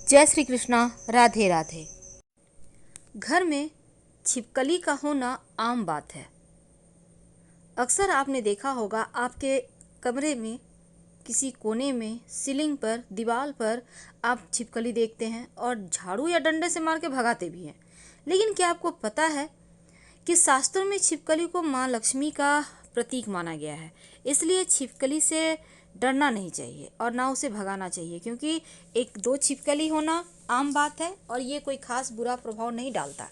जय श्री कृष्णा। राधे राधे। घर में छिपकली का होना आम बात है। अक्सर आपने देखा होगा आपके कमरे में किसी कोने में सीलिंग पर दीवार पर आप छिपकली देखते हैं और झाड़ू या डंडे से मार के भगाते भी हैं। लेकिन क्या आपको पता है कि शास्त्रों में छिपकली को माँ लक्ष्मी का प्रतीक माना गया है। इसलिए छिपकली से डरना नहीं चाहिए और ना उसे भगाना चाहिए, क्योंकि एक दो छिपकली होना आम बात है और ये कोई खास बुरा प्रभाव नहीं डालता।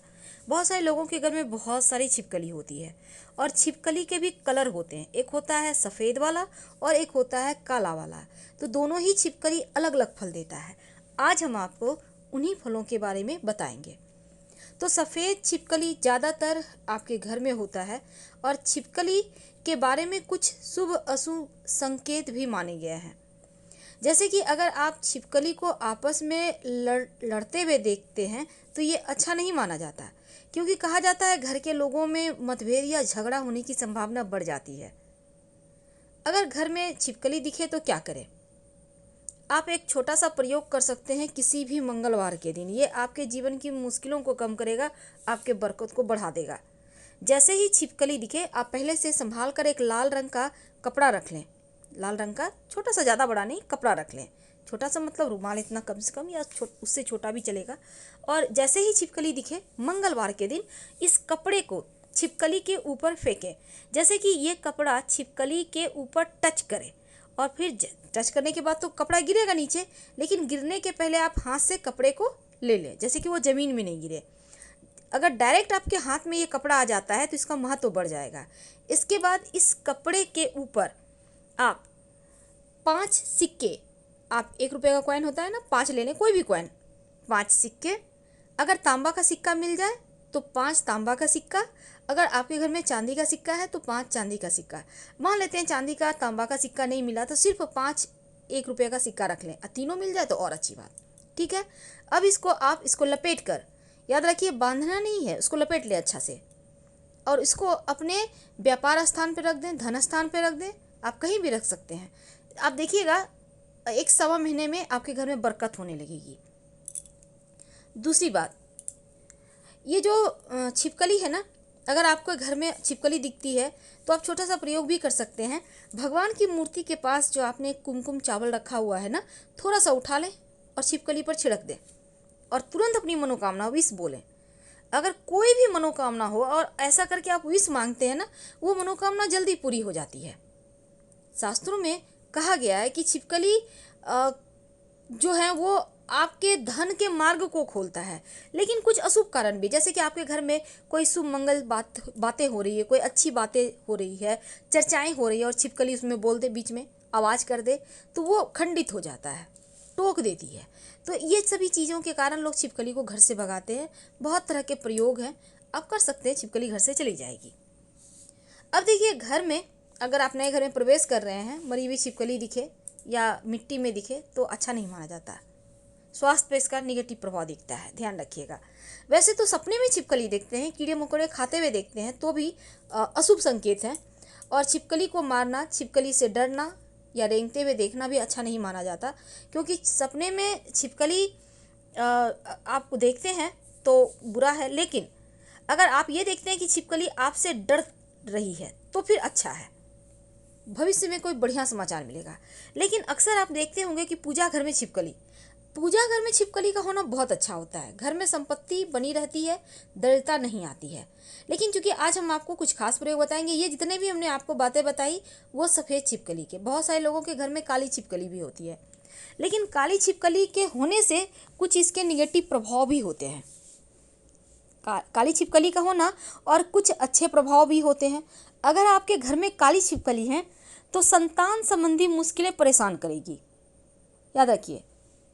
बहुत सारे लोगों के घर में बहुत सारी छिपकली होती है और छिपकली के भी कलर होते हैं। एक होता है सफ़ेद वाला और एक होता है काला वाला। तो दोनों ही छिपकली अलग अलग फल देता है। आज हम आपको उन्हीं फलों के बारे में बताएंगे। तो सफ़ेद छिपकली ज़्यादातर आपके घर में होता है और छिपकली के बारे में कुछ शुभ अशुभ संकेत भी माने गए हैं। जैसे कि अगर आप छिपकली को आपस में लड़ते हुए देखते हैं तो ये अच्छा नहीं माना जाता, क्योंकि कहा जाता है घर के लोगों में मतभेद या झगड़ा होने की संभावना बढ़ जाती है। अगर घर में छिपकली दिखे तो क्या करें? आप एक छोटा सा प्रयोग कर सकते हैं किसी भी मंगलवार के दिन। ये आपके जीवन की मुश्किलों को कम करेगा, आपके बरकत को बढ़ा देगा। जैसे ही छिपकली दिखे आप पहले से संभाल कर एक लाल रंग का कपड़ा रख लें। लाल रंग का छोटा सा, ज़्यादा बड़ा नहीं, कपड़ा रख लें। छोटा सा मतलब रुमाल इतना कम से कम, या उससे छोटा भी चलेगा। और जैसे ही छिपकली दिखे मंगलवार के दिन इस कपड़े को छिपकली के ऊपर फेंकें। जैसे कि ये कपड़ा छिपकली के ऊपर टच करे और फिर टच करने के बाद तो कपड़ा गिरेगा नीचे, लेकिन गिरने के पहले आप हाथ से कपड़े को ले लें, जैसे कि वो ज़मीन में नहीं गिरे। अगर डायरेक्ट आपके हाथ में ये कपड़ा आ जाता है तो इसका महत्व बढ़ जाएगा। इसके बाद इस कपड़े के ऊपर आप 5 सिक्के, आप 1 रुपये का कॉइन होता है ना, 5 ले लें, कोई भी कॉइन, 5 सिक्के। अगर तांबा का सिक्का मिल जाए तो 5 तांबा का सिक्का। अगर आपके घर में चांदी का सिक्का है तो 5 चांदी का सिक्का। मान लेते हैं चांदी का तांबा का सिक्का नहीं मिला तो सिर्फ 5 1 रुपये का सिक्का रख लें। तीनों मिल जाए तो और अच्छी बात। ठीक है। अब इसको लपेट कर, याद रखिए बांधना नहीं है, उसको लपेट ले अच्छा से और इसको अपने व्यापार स्थान पर रख दें, धन स्थान पर रख दें, आप कहीं भी रख सकते हैं। आप देखिएगा 1 सवा महीने में आपके घर में बरकत होने लगेगी। दूसरी बात, ये जो छिपकली है ना, अगर आपको घर में छिपकली दिखती है तो आप छोटा सा प्रयोग भी कर सकते हैं। भगवान की मूर्ति के पास जो आपने कुमकुम चावल रखा हुआ है ना, थोड़ा सा उठा लें और छिपकली पर छिड़क दें और तुरंत अपनी मनोकामना विश बोलें। अगर कोई भी मनोकामना हो और ऐसा करके आप विश मांगते हैं ना, वो मनोकामना जल्दी पूरी हो जाती है। शास्त्रों में कहा गया है कि छिपकली जो है वो आपके धन के मार्ग को खोलता है। लेकिन कुछ अशुभ कारण भी, जैसे कि आपके घर में कोई शुभ मंगल बातें हो रही है, कोई अच्छी बातें हो रही है, चर्चाएं हो रही है और छिपकली उसमें बोल दे, बीच में आवाज़ कर दे, तो वो खंडित हो जाता है, टोक देती है। तो ये सभी चीज़ों के कारण लोग छिपकली को घर से भगाते हैं। बहुत तरह के प्रयोग हैं, आप कर सकते हैं, छिपकली घर से चली जाएगी। अब देखिए, घर में अगर आप नए घर में प्रवेश कर रहे हैं, मरी हुई छिपकली दिखे या मिट्टी में दिखे तो अच्छा नहीं माना जाता। स्वास्थ्य पे इसका निगेटिव प्रभाव दिखता है, ध्यान रखिएगा। वैसे तो सपने में छिपकली देखते हैं, कीड़े मकोड़े खाते हुए देखते हैं तो भी अशुभ संकेत हैं। और छिपकली को मारना, छिपकली से डरना या रेंगते हुए देखना भी अच्छा नहीं माना जाता, क्योंकि सपने में छिपकली आप देखते हैं तो बुरा है। लेकिन अगर आप ये देखते हैं कि छिपकली आपसे डर रही है तो फिर अच्छा है, भविष्य में कोई बढ़िया समाचार मिलेगा। लेकिन अक्सर आप देखते होंगे कि पूजा घर में छिपकली का होना बहुत अच्छा होता है। घर में संपत्ति बनी रहती है, दरिद्रता नहीं आती है। लेकिन चूंकि आज हम आपको कुछ खास प्रयोग बताएंगे, ये जितने भी हमने आपको बातें बताई वो सफ़ेद छिपकली के। बहुत सारे लोगों के घर में काली छिपकली भी होती है, लेकिन काली छिपकली के होने से कुछ इसके निगेटिव प्रभाव भी होते हैं। काली छिपकली का होना और कुछ अच्छे प्रभाव भी होते हैं। अगर आपके घर में काली छिपकली है तो संतान संबंधी मुश्किलें परेशान करेगी। याद रखिए,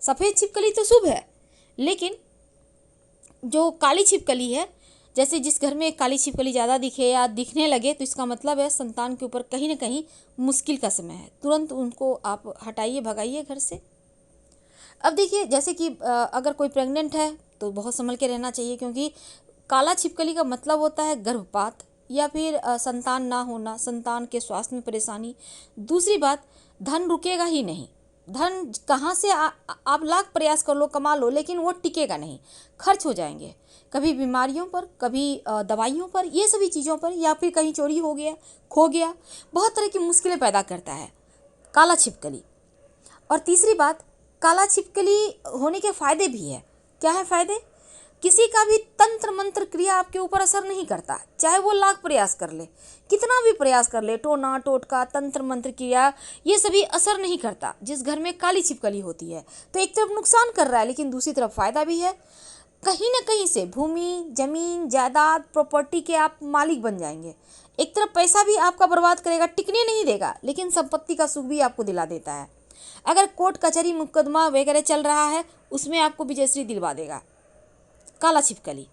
सफ़ेद छिपकली तो शुभ है, लेकिन जो काली छिपकली है, जैसे जिस घर में काली छिपकली ज़्यादा दिखे या दिखने लगे तो इसका मतलब है संतान के ऊपर कहीं ना कहीं मुश्किल का समय है। तुरंत उनको आप हटाइए, भगाइए घर से। अब देखिए, जैसे कि अगर कोई प्रेग्नेंट है तो बहुत संभल के रहना चाहिए, क्योंकि काला छिपकली का मतलब होता है गर्भपात या फिर संतान ना होना, संतान के स्वास्थ्य में परेशानी। दूसरी बात, धन रुकेगा ही नहीं। धन कहाँ से आप लाख प्रयास कर लो, कमा लो, लेकिन वो टिकेगा नहीं, खर्च हो जाएंगे, कभी बीमारियों पर, कभी दवाइयों पर, ये सभी चीज़ों पर, या फिर कहीं चोरी हो गया, खो गया, बहुत तरह की मुश्किलें पैदा करता है काला छिपकली। और तीसरी बात, काला छिपकली होने के फायदे भी है। क्या है फायदे? किसी का भी तंत्र मंत्र क्रिया आपके ऊपर असर नहीं करता, चाहे वो लाख प्रयास कर ले, कितना भी प्रयास कर ले, टोना टोटका तंत्र मंत्र क्रिया, ये सभी असर नहीं करता जिस घर में काली छिपकली होती है। तो एक तरफ नुकसान कर रहा है, लेकिन दूसरी तरफ फायदा भी है। कहीं ना कहीं से भूमि, जमीन, जायदाद, प्रॉपर्टी के आप मालिक बन जाएंगे। एक तरफ पैसा भी आपका बर्बाद करेगा, टिकने नहीं देगा, लेकिन संपत्ति का सुख भी आपको दिला देता है। अगर कोर्ट कचहरी मुकदमा वगैरह चल रहा है, उसमें आपको विजयश्री दिलवा देगा काला छिपकली।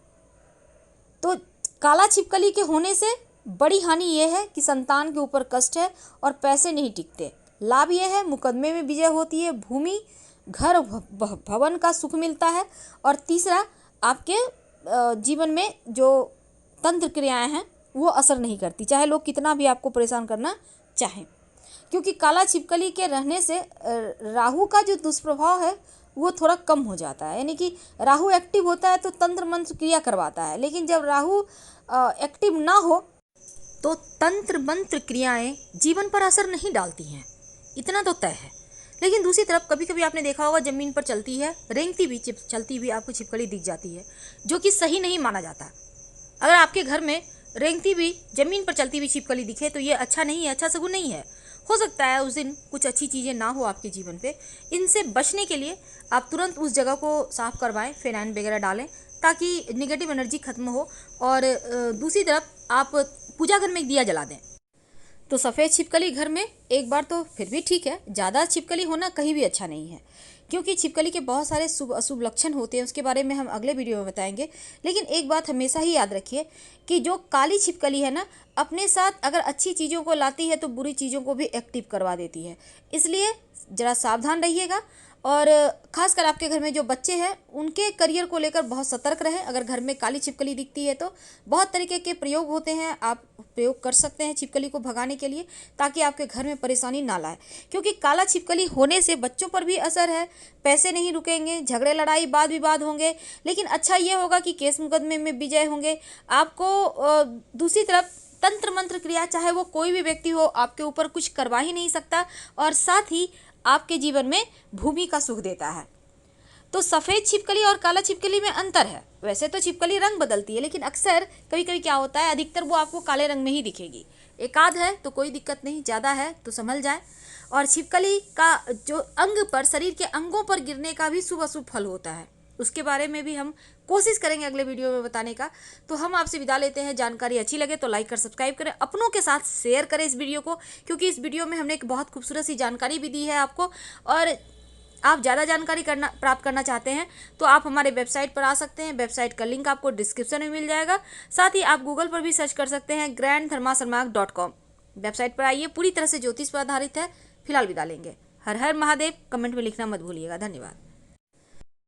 तो काला छिपकली के होने से बड़ी हानि यह है कि संतान के ऊपर कष्ट है और पैसे नहीं टिकते। लाभ यह है, मुकदमे में विजय होती है, भूमि, घर, भवन का सुख मिलता है। और तीसरा, आपके जीवन में जो तंत्र क्रियाएं हैं वो असर नहीं करती, चाहे लोग कितना भी आपको परेशान करना चाहें। क्योंकि काला छिपकली के रहने से राहु का जो दुष्प्रभाव है वो थोड़ा कम हो जाता है। यानी कि राहु एक्टिव होता है तो तंत्र मंत्र क्रिया करवाता है, लेकिन जब राहु एक्टिव ना हो तो तंत्र मंत्र क्रियाएं जीवन पर असर नहीं डालती हैं, इतना तो तय है। लेकिन दूसरी तरफ कभी कभी आपने देखा होगा ज़मीन पर चलती है, रेंगती भी चलती हुई आपको छिपकली दिख जाती है, जो कि सही नहीं माना जाता। अगर आपके घर में रेंगती हुई ज़मीन पर चलती हुई छिपकली दिखे तो ये अच्छा नहीं है, अच्छा सगुन नहीं है। हो सकता है उस दिन कुछ अच्छी चीज़ें ना हो आपके जीवन पे। इनसे बचने के लिए आप तुरंत उस जगह को साफ करवाएं, फिनाइन वगैरह डालें, ताकि नेगेटिव एनर्जी खत्म हो। और दूसरी तरफ आप पूजा घर में एक दिया जला दें। तो सफ़ेद छिपकली घर में एक बार तो फिर भी ठीक है, ज़्यादा छिपकली होना कहीं भी अच्छा नहीं है, क्योंकि छिपकली के बहुत सारे शुभ अशुभ लक्षण होते हैं, उसके बारे में हम अगले वीडियो में बताएंगे। लेकिन एक बात हमेशा ही याद रखिए कि जो काली छिपकली है ना, अपने साथ अगर अच्छी चीज़ों को लाती है तो बुरी चीज़ों को भी एक्टिव करवा देती है। इसलिए ज़रा सावधान रहिएगा। और खासकर आपके घर में जो बच्चे हैं उनके करियर को लेकर बहुत सतर्क रहें। अगर घर में काली छिपकली दिखती है तो बहुत तरीके के प्रयोग होते हैं, आप प्रयोग कर सकते हैं छिपकली को भगाने के लिए, ताकि आपके घर में परेशानी ना लाए। क्योंकि काला छिपकली होने से बच्चों पर भी असर है, पैसे नहीं रुकेंगे, झगड़े लड़ाई वाद विवाद होंगे, लेकिन अच्छा ये होगा कि केस मुकदमे में विजय होंगे आपको। दूसरी तरफ तंत्र मंत्र क्रिया, चाहे वो कोई भी व्यक्ति हो, आपके ऊपर कुछ करवा ही नहीं सकता, और साथ ही आपके जीवन में भूमि का सुख देता है। तो सफ़ेद छिपकली और काला छिपकली में अंतर है। वैसे तो छिपकली रंग बदलती है, लेकिन अक्सर कभी कभी क्या होता है, अधिकतर वो आपको काले रंग में ही दिखेगी। एकाध है तो कोई दिक्कत नहीं, ज़्यादा है तो संभल जाए। और छिपकली का जो अंग पर, शरीर के अंगों पर गिरने का भी शुभ अशुभ फल होता है, उसके बारे में भी हम कोशिश करेंगे अगले वीडियो में बताने का। तो हम आपसे विदा लेते हैं। जानकारी अच्छी लगे तो लाइक कर सब्सक्राइब करें, अपनों के साथ शेयर करें इस वीडियो को, क्योंकि इस वीडियो में हमने एक बहुत खूबसूरत सी जानकारी भी दी है आपको। और आप ज़्यादा जानकारी प्राप्त करना चाहते हैं तो आप हमारे वेबसाइट पर आ सकते हैं। वेबसाइट का लिंक आपको डिस्क्रिप्शन में मिल जाएगा। साथ ही आप गूगल पर भी सर्च कर सकते हैं grandthermasalmark.com। वेबसाइट पर आइए, पूरी तरह से ज्योतिष पर आधारित है। फिलहाल विदा लेंगे। हर हर महादेव। कमेंट में लिखना मत भूलिएगा। धन्यवाद।